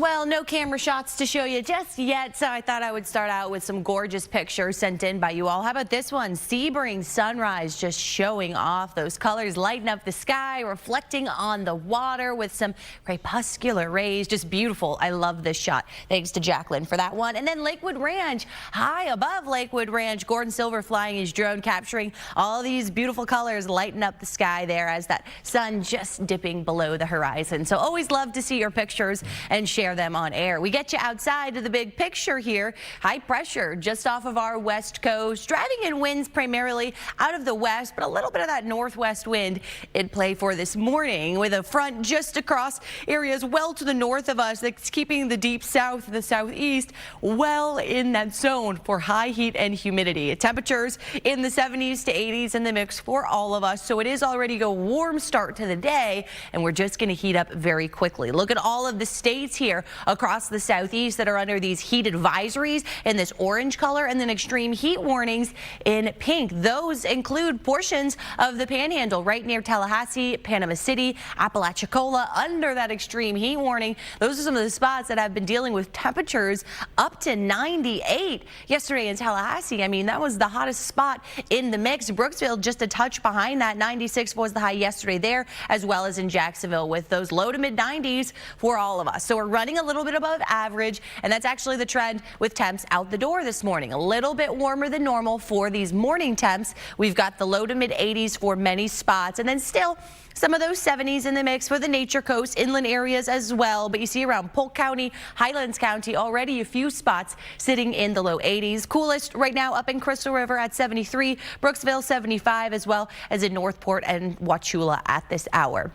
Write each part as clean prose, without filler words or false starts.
Well, no camera shots to show you just yet, so I thought I would start out with some gorgeous pictures sent in by you all. How about this one? Sebring sunrise, just showing off those colors, lighting up the sky, reflecting on the water with some crepuscular rays. Just beautiful. I love this shot. Thanks to Jacqueline for that one. And then Lakewood Ranch, high above Lakewood Ranch, Gordon Silver flying his drone, capturing all these beautiful colors, lighting up the sky there as that sun just dipping below the horizon. So always love to see your pictures and share them on air. We get you outside to the big picture here. High pressure just off of our west coast, driving in winds primarily out of the west, but a little bit of that northwest wind in play for this morning, with a front just across areas well to the north of us that's keeping the deep south and the southeast well in that zone for high heat and humidity. Temperatures in the 70s to 80s in the mix for all of us, so it is already a warm start to the day, and we're just going to heat up very quickly. Look at all of the states here across the southeast that are under these heat advisories in this orange color, and then extreme heat warnings in pink. Those include portions of the Panhandle right near Tallahassee, Panama City, Apalachicola under that extreme heat warning. Those are some of the spots that have been dealing with temperatures up to 98 yesterday in Tallahassee. I mean, that was the hottest spot in the mix. Brooksville just a touch behind that. 96 was the high yesterday there, as well as in Jacksonville, with those low to mid 90s for all of us. So we're running a little bit above average, and that's actually the trend with temps out the door this morning. A little bit warmer than normal for these morning temps. We've got the low to mid 80s for many spots, and then still some of those 70s in the mix for the Nature Coast, inland areas as well. But you see around Polk County, Highlands County, already a few spots sitting in the low 80s. Coolest right now up in Crystal River at 73, Brooksville 75, as well as in Northport and Wauchula at this hour.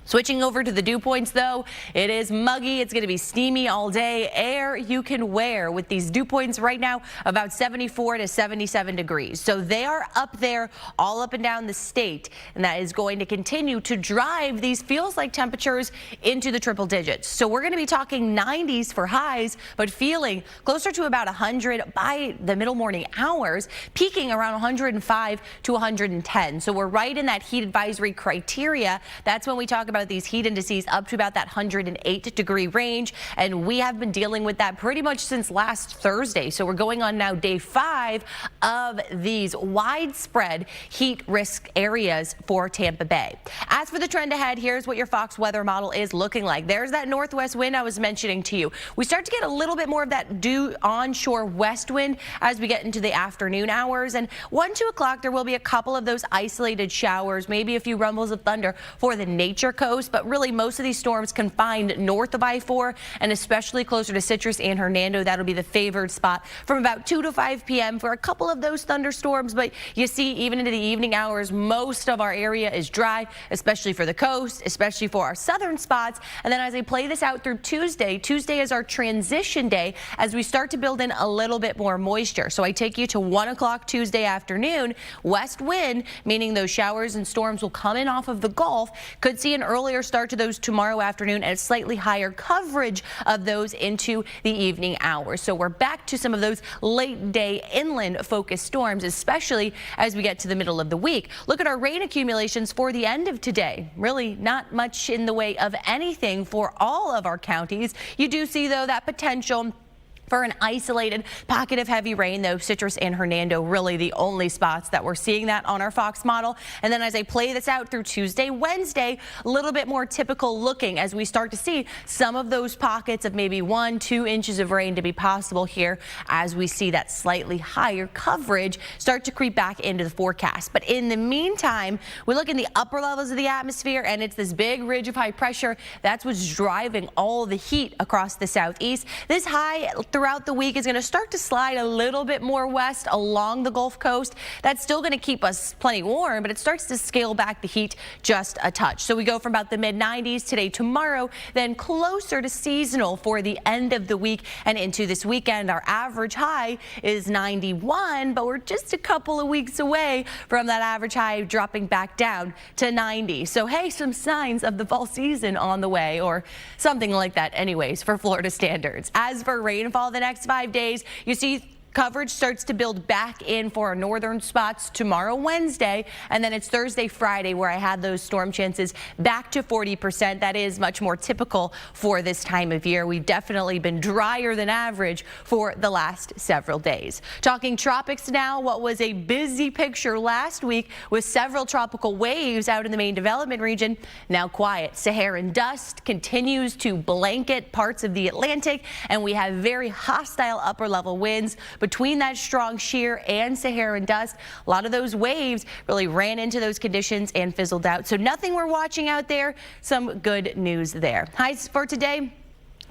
Switching over to the dew points, though, it is muggy. It's going to be steamy all day. Air you can wear with these dew points right now about 74 to 77 degrees. So they are up there all up and down the state, and that is going to continue to drive these feels like temperatures into the triple digits. So we're going to be talking 90s for highs, but feeling closer to about 100 by the middle morning hours, peaking around 105 to 110. So we're right in that heat advisory criteria. That's when we talk about these heat indices up to about that 108 degree range, and we have been dealing with that pretty much since last Thursday. So we're going on now day 5 of these widespread heat risk areas for Tampa Bay. As for the trend ahead, here's what your Fox weather model is looking like. There's that northwest wind I was mentioning to you. We start to get a little bit more of that due onshore west wind as we get into the afternoon hours, and 1-2 o'clock there will be a couple of those isolated showers, maybe a few rumbles of thunder for the Nature Coast. But really most of these storms confined north of I-4 and especially closer to Citrus and Hernando. That'll be the favored spot from about 2 to 5 p.m. for a couple of those thunderstorms. But you see, even into the evening hours, most of our area is dry, especially for the coast, especially for our southern spots. And then as I play this out through Tuesday is our transition day as we start to build in a little bit more moisture. So I take you to 1 o'clock Tuesday afternoon, west wind, meaning those showers and storms will come in off of the Gulf. Could see an earlier start to those tomorrow afternoon and slightly higher coverage of those into the evening hours. So we're back to some of those late day inland focused storms, especially as we get to the middle of the week. Look at our rain accumulations for the end of today. Really not much in the way of anything for all of our counties. You do see, though, that potential for an isolated pocket of heavy rain, though Citrus and Hernando really the only spots that we're seeing that on our Fox model. And then as I play this out through Tuesday, Wednesday, a little bit more typical looking as we start to see some of those pockets of maybe 1-2 inches of rain to be possible here as we see that slightly higher coverage start to creep back into the forecast. But in the meantime, we look in the upper levels of the atmosphere, and it's this big ridge of high pressure. That's what's driving all the heat across the southeast. This high throughout the week is going to start to slide a little bit more west along the Gulf Coast. That's still going to keep us plenty warm, but it starts to scale back the heat just a touch. So we go from about the mid 90s today, tomorrow, then closer to seasonal for the end of the week and into this weekend. Our average high is 91, but we're just a couple of weeks away from that average high dropping back down to 90. So hey, some signs of the fall season on the way, or something like that anyways for Florida standards. As for rainfall the next 5 days, you see Coverage starts to build back in for our northern spots tomorrow, Wednesday, and then it's Thursday, Friday where I had those storm chances back to 40%. That is much more typical for this time of year. We've definitely been drier than average for the last several days. Talking tropics now, what was a busy picture last week with several tropical waves out in the main development region, now quiet. Saharan dust continues to blanket parts of the Atlantic, and we have very hostile upper level winds between that strong shear and Saharan dust. A lot of those waves really ran into those conditions and fizzled out. So nothing we're watching out there. Some good news there. Highs for today.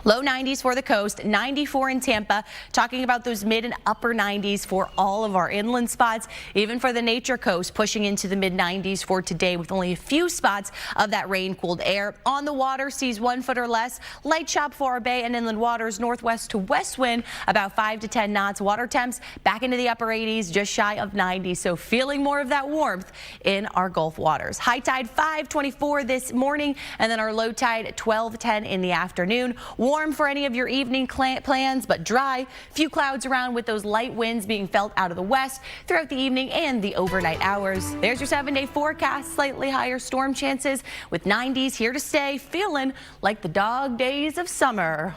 Low 90s for the coast, 94 in Tampa, talking about those mid and upper 90s for all of our inland spots, even for the nature coast, pushing into the mid 90s for today with only a few spots of that rain cooled air. On the water, seas 1 foot or less, light chop for our bay and inland waters, northwest to west wind, about 5 to 10 knots. Water temps back into the upper 80s, just shy of 90, so feeling more of that warmth in our Gulf waters. High tide 5:24 this morning, and then our low tide 12:10 in the afternoon. Warm for any of your evening plans, but dry. Few clouds around with those light winds being felt out of the west throughout the evening and the overnight hours. There's your 7-day forecast. Slightly higher storm chances with 90s here to stay, feeling like the dog days of summer.